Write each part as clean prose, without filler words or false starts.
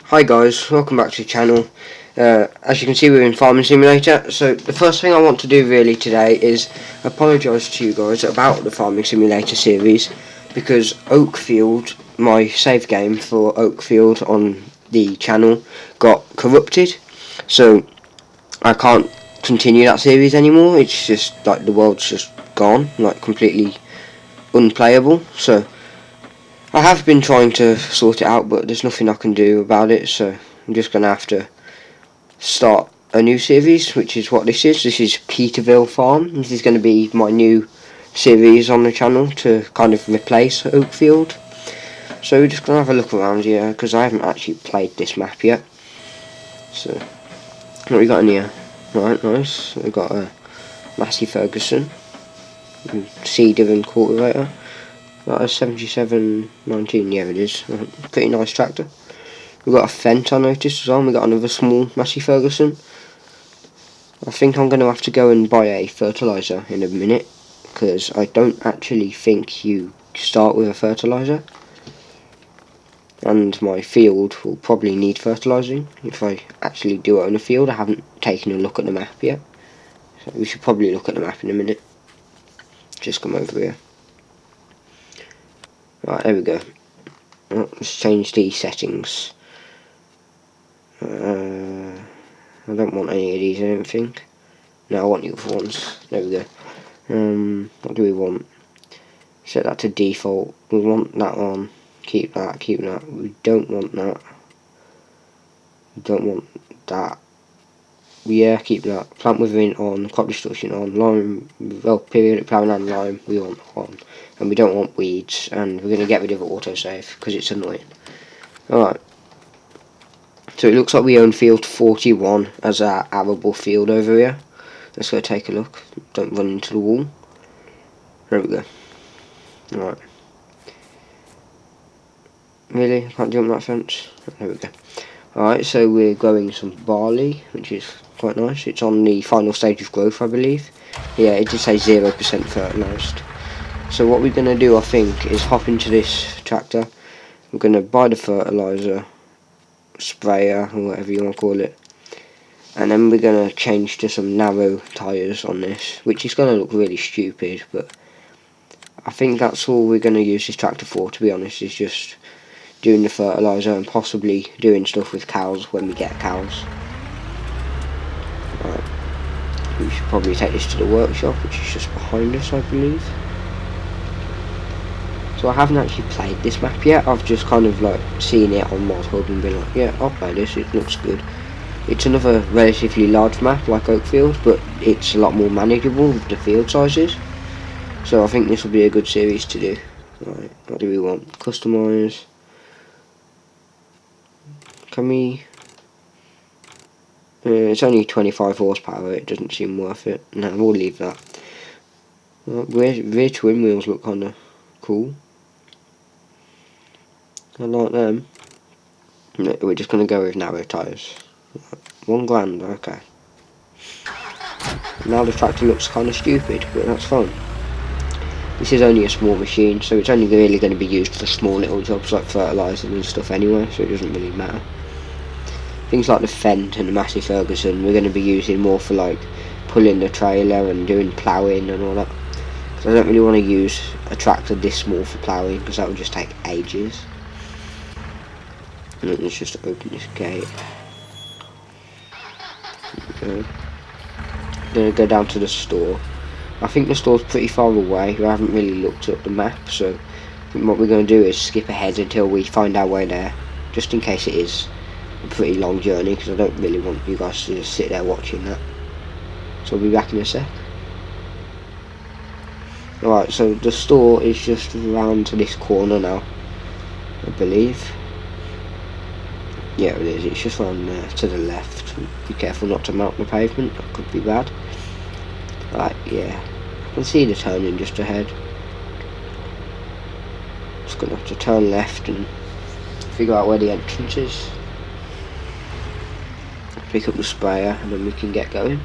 Hi guys, welcome back to the channel. As you can see, we're in Farming Simulator. So the first thing I want to do really today is apologise to you guys about the Farming Simulator series, because Oakfield, my save game for Oakfield on the channel, got corrupted. So I can't continue that series anymore. It's just like the world's just gone, like completely unplayable. So I have been trying to sort it out, but there's nothing I can do about it, so I'm just going to have to start a new series, which is what this is. This is Peterville Farm. This is going to be my new series on the channel to kind of replace Oakfield. So we're just going to have a look around here, because I haven't actually played this map yet. So, what we got in here? Right, nice. We've got a Massey Ferguson, seeder and cultivator. Got a 7719, yeah it is. Pretty nice tractor. We've got a Fent, I noticed as well. We've got another small Massey Ferguson. I think I'm going to have to go and buy a fertiliser in a minute, because I don't actually think you start with a fertiliser. And my field will probably need fertilising if I actually do own a field. I haven't taken a look at the map yet, so we should probably look at the map in a minute. Just come over here. Right, there we go. Let's change these settings. I don't want any of these, I don't think. No, I want the other ones. There we go. What do we want? Set that to default. We want that on. Keep that, keep that. We don't want that. We don't want that. Yeah, keep that. Plant withering on, crop destruction on, lime, well, periodic ploughing and lime we want on. And we don't want weeds, and we're going to get rid of autosave, because it's annoying. Alright. So it looks like we own field 41 as our arable field over here. Let's go take a look. Don't run into the wall. There we go. Alright. Really? I can't jump that fence? There we go. Alright, so we're growing some barley, which is quite nice. It's on the final stage of growth, I believe. Yeah, it did say 0% fertilised. So what we're going to do, I think, is hop into this tractor. We're going to buy the fertiliser, sprayer, or whatever you want to call it. And then we're going to change to some narrow tyres on this, which is going to look really stupid, but I think that's all we're going to use this tractor for, to be honest, is just doing the fertiliser and possibly doing stuff with cows when we get cows. Right. We should probably take this to the workshop, which is just behind us, I believe. So I haven't actually played this map yet. I've just kind of like seen it on Mod Hub and been like, yeah, I'll play this, it looks good. It's another relatively large map like Oakfield, but it's a lot more manageable with the field sizes. So I think this will be a good series to do. Right, what do we want? Customise. Can we... it's only 25 horsepower, it doesn't seem worth it. No, we'll leave that. Rear twin wheels look kinda cool. I like them. No, we're just gonna go with narrow tyres. $1 grand, okay. Now the tractor looks kinda stupid, but that's fine. This is only a small machine, so it's only really going to be used for small little jobs like fertilising and stuff anyway, so it doesn't really matter. Things like the Fent and the Massey Ferguson we're going to be using more for like pulling the trailer and doing ploughing and all that. Because I don't really want to use a tractor this small for ploughing, because that would just take ages. And let's just open this gate. Okay. I'm going to go down to the store. I think the store's pretty far away. I haven't really looked at the map, so I think what we're going to do is skip ahead until we find our way there, just in case it is a pretty long journey, because I don't really want you guys to just sit there watching that. So I'll be back in a sec. Alright, so the store is just around to this corner now, I believe. Yeah, it is. It's just around there to the left. Be careful not to mount the pavement, that could be bad. Right, yeah. I can see the turning just ahead. Just gonna have to turn left and figure out where the entrance is. Pick up the sprayer and then we can get going.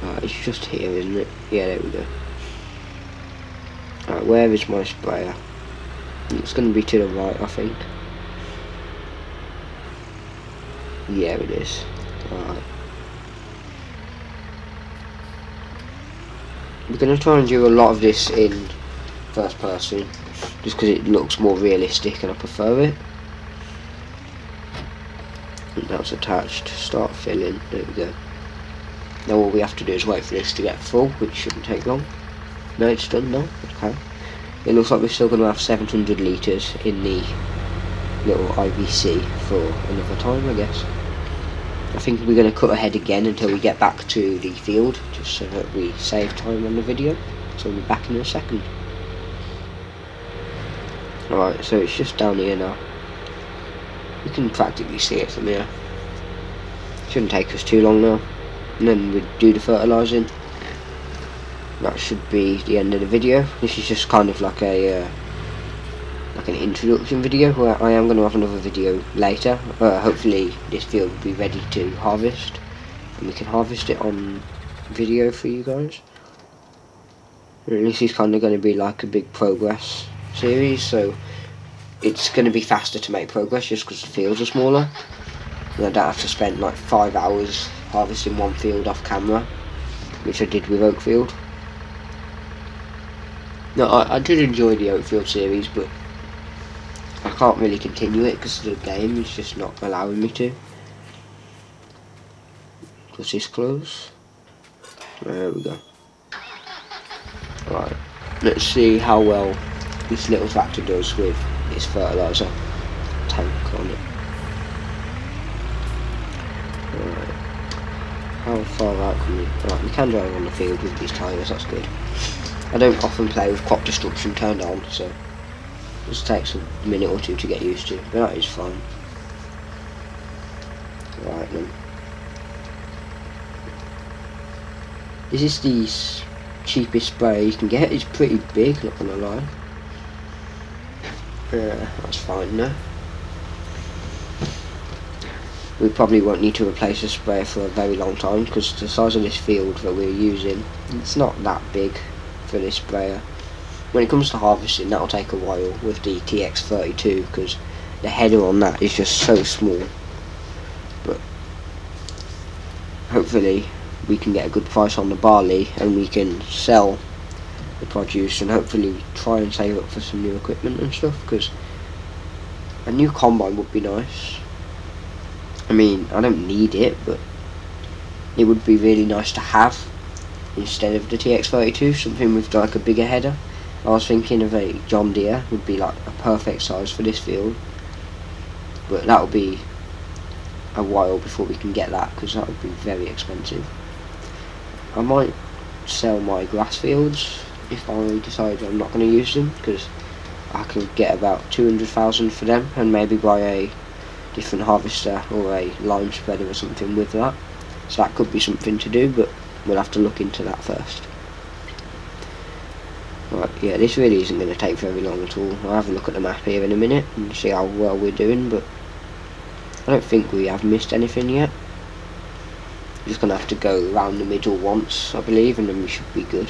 Right, it's just here, isn't it? Yeah, there we go. Right, where is my sprayer? It's going to be to the right, I think. Yeah, it is. Alright. We're going to try and do a lot of this in first person, just because it looks more realistic and I prefer it. And that's attached. Start filling. There we go. Now all we have to do is wait for this to get full, which shouldn't take long. No, it's done now. Okay. It looks like we're still going to have 700 litres in the little IVC for another time, I guess. I think we're going to cut ahead again until we get back to the field, just so that we save time on the video. So we'll be back in a second. Alright, so it's just down here now. You can practically see it from here. Shouldn't take us too long now. And then we do the fertilising. That should be the end of the video. This is just kind of like a like an introduction video, where I am going to have another video later. Hopefully this field will be ready to harvest, and we can harvest it on video for you guys. And this is kind of going to be like a big progress series, so it's going to be faster to make progress just because the fields are smaller, and I don't have to spend like 5 hours harvesting one field off camera, which I did with Oakfield. No, I did enjoy the Oakfield series, but I can't really continue it because the game is just not allowing me to. Was this close? There we go. Right, let's see how well this little tractor does with its fertiliser tank on it. Right, how far out can we? Right, we can drive on the field with these tyres, that's good. I don't often play with crop destruction turned on, so it just takes a minute or two to get used to, but that is fine. Right then. This is the cheapest sprayer you can get. It's pretty big, not gonna lie. That's fine now. We probably won't need to replace the sprayer for a very long time, because the size of this field that we're using, it's not that big for this sprayer. When it comes to harvesting, that'll take a while with the TX32, because the header on that is just so small. But hopefully we can get a good price on the barley, and we can sell the produce, and hopefully try and save up for some new equipment and stuff, because a new combine would be nice. I mean, I don't need it, but it would be really nice to have instead of the TX32, something with like a bigger header. I was thinking of a John Deere would be like a perfect size for this field, but that will be a while before we can get that, because that would be very expensive. I might sell my grass fields if I decide I'm not going to use them, because I could get about 200,000 for them, and maybe buy a different harvester or a lime spreader or something with that. So that could be something to do, but we'll have to look into that first. Right, yeah, this really isn't going to take very long at all. I'll have a look at the map here in a minute and see how well we're doing, but I don't think we have missed anything yet. We're just going to have to go around the middle once, I believe, and then we should be good.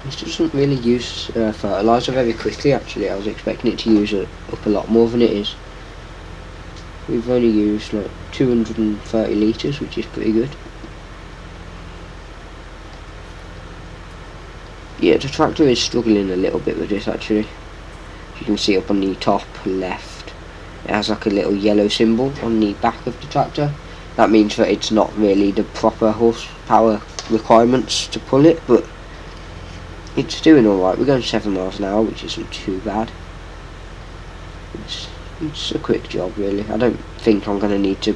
This doesn't really use fertiliser very quickly, actually. I was expecting it to use up a lot more than it is. We've only used like 230 litres, which is pretty good. Yeah, the tractor is struggling a little bit with this, actually. As you can see up on the top left, it has like a little yellow symbol on the back of the tractor. That means that it's not really the proper horsepower requirements to pull it, but it's doing alright. We're going 7 miles an hour, which isn't too bad. It's a quick job, really. I don't think I'm going to need to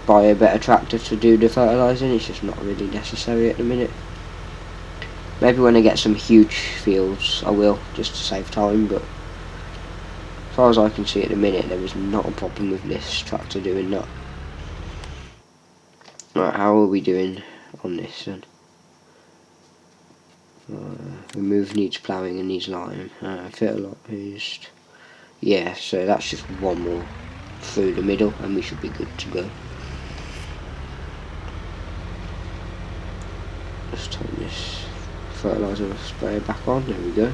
buy a better tractor to do the fertilising. It's just not really necessary at the minute. Maybe when I get some huge fields I will, just to save time, but as far as I can see at the minute there is not a problem with this tractor doing that. Right, how are we doing on this then? Remove needs ploughing and needs lime. Fertilised. Yeah, so that's just one more through the middle and we should be good to go. Just turn this fertiliser sprayer back on. There we go.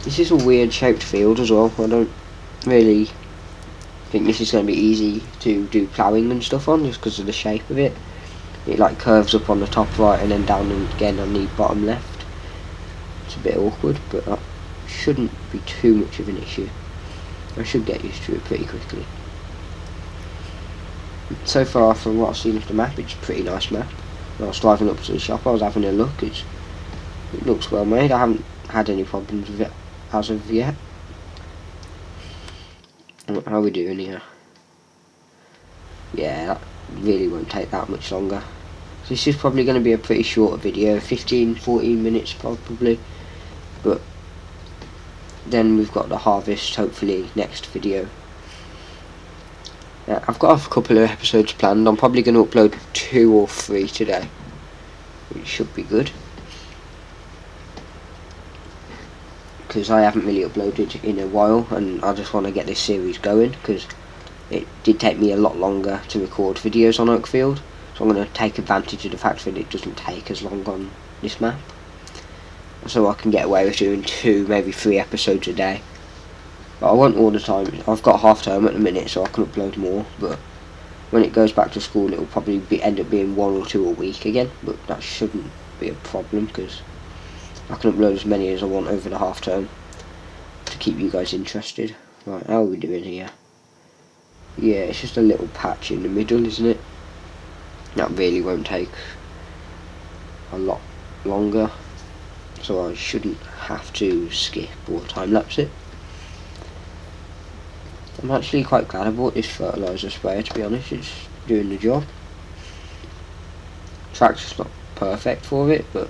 This is a weird shaped field as well. I don't really think this is going to be easy to do ploughing and stuff on, just because of the shape of it. It like curves up on the top right and then down again on the bottom left. It's a bit awkward, but that shouldn't be too much of an issue. I should get used to it pretty quickly. So far from what I've seen of the map, it's a pretty nice map. When I was driving up to the shop, I was having a look. It looks well made. I haven't had any problems with it as of yet. How are we doing here? Yeah, that really won't take that much longer. So this is probably going to be a pretty short video, 15-14 minutes probably, but then we've got the harvest hopefully next video. I've got a couple of episodes planned. I'm probably going to upload 2 or 3 today, which should be good, because I haven't really uploaded in a while and I just want to get this series going, because it did take me a lot longer to record videos on Oakfield, so I'm going to take advantage of the fact that it doesn't take as long on this map, so I can get away with doing 2, maybe 3 episodes a day. But I want all the time. I've got half term at the minute, so I can upload more, but when it goes back to school it will probably end up being 1 or 2 a week again, but that shouldn't be a problem because I can upload as many as I want over the half term to keep you guys interested. Right, how are we doing here? Yeah, it's just a little patch in the middle, isn't it? That really won't take a lot longer, so I shouldn't have to skip or time lapse it. I'm actually quite glad I bought this fertiliser sprayer, to be honest. It's doing the job. Tractor's not perfect for it, but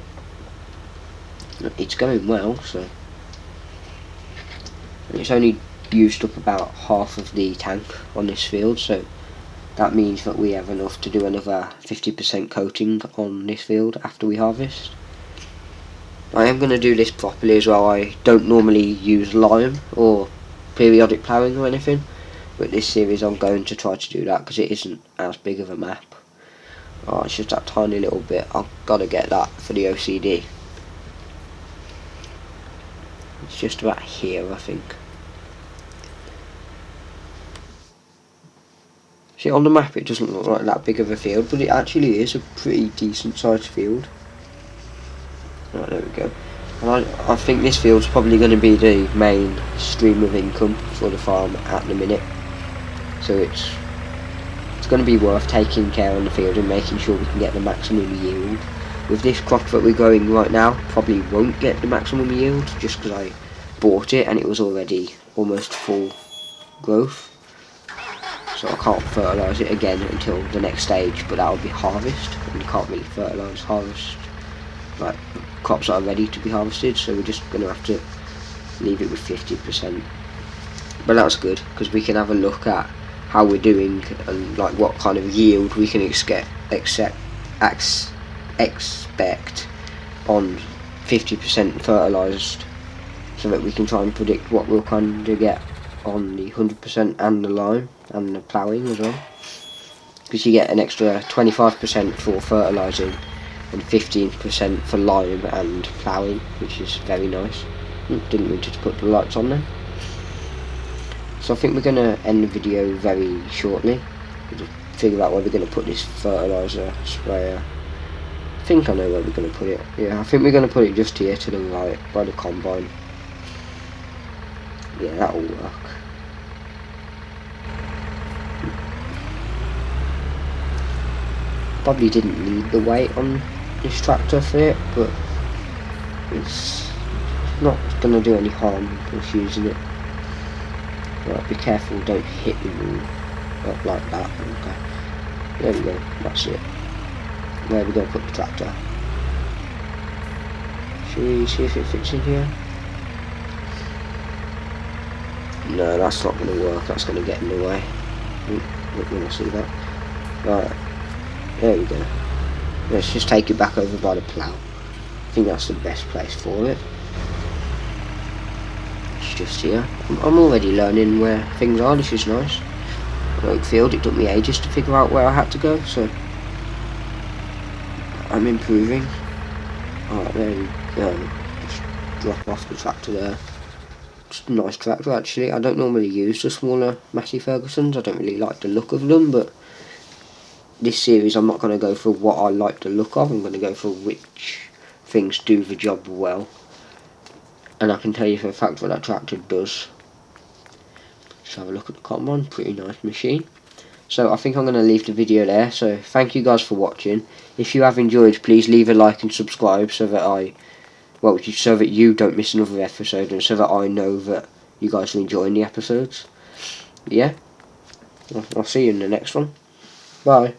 it's going well, so. And it's only used up about half of the tank on this field, so that means that we have enough to do another 50% coating on this field after we harvest. I am going to do this properly as well. I don't normally use lime or periodic ploughing or anything, but this series I'm going to try to do that because it isn't as big of a map. Oh, it's just that tiny little bit. I've got to get that for the OCD. It's just about here, I think. See, on the map it doesn't look like that big of a field, but it actually is a pretty decent sized field. Right, there we go. And I think this field's probably going to be the main stream of income for the farm at the minute. So it's going to be worth taking care on the field and making sure we can get the maximum yield. With this crop that we're growing right now, probably won't get the maximum yield just because I bought it and it was already almost full growth. So I can't fertilise it again until the next stage, but that will be harvest, and you can't really fertilise harvest like crops that are ready to be harvested, so we're just going to have to leave it with 50%. But that's good because we can have a look at how we're doing and like what kind of yield we can expect on 50% fertilised, so that we can try and predict what we'll kind of get on the 100% and the lime and the ploughing as well, because you get an extra 25% for fertilising and 15% for lime and ploughing, which is very nice. Didn't mean to put the lights on then. So I think we're going to end the video very shortly. We'll just figure out where we're going to put this fertiliser sprayer. I think I know where we're going to put it. Yeah, I think we're going to put it just here to the right by the combine. Yeah, that'll work. Probably didn't need the weight on this tractor for it, but it's not going to do any harm just using it. Right, be careful, don't hit the wall up like that. Okay, there we go, that's it. Where are we going to put the tractor? Should we see if it fits in here? No, that's not going to work, that's going to get in the way. We're going to see that. Right, there we go. Let's just take it back over by the plough. I think that's the best place for it. It's just here. I'm already learning where things are, this is nice. Oakfield, it took me ages to figure out where I had to go, so I'm improving. Alright, there we go. Just drop off the tractor there. It's a nice tractor actually. I don't normally use the smaller Massey Fergusons. I don't really like the look of them, but this series I'm not going to go for what I like the look of. I'm going to go for which things do the job well. And I can tell you for a fact what that tractor does. Let's have a look at the combine. Pretty nice machine. So I think I'm going to leave the video there. So thank you guys for watching. If you have enjoyed, please leave a like and subscribe so that so that you don't miss another episode, and so that I know that you guys are enjoying the episodes. Yeah, I'll see you in the next one. Bye.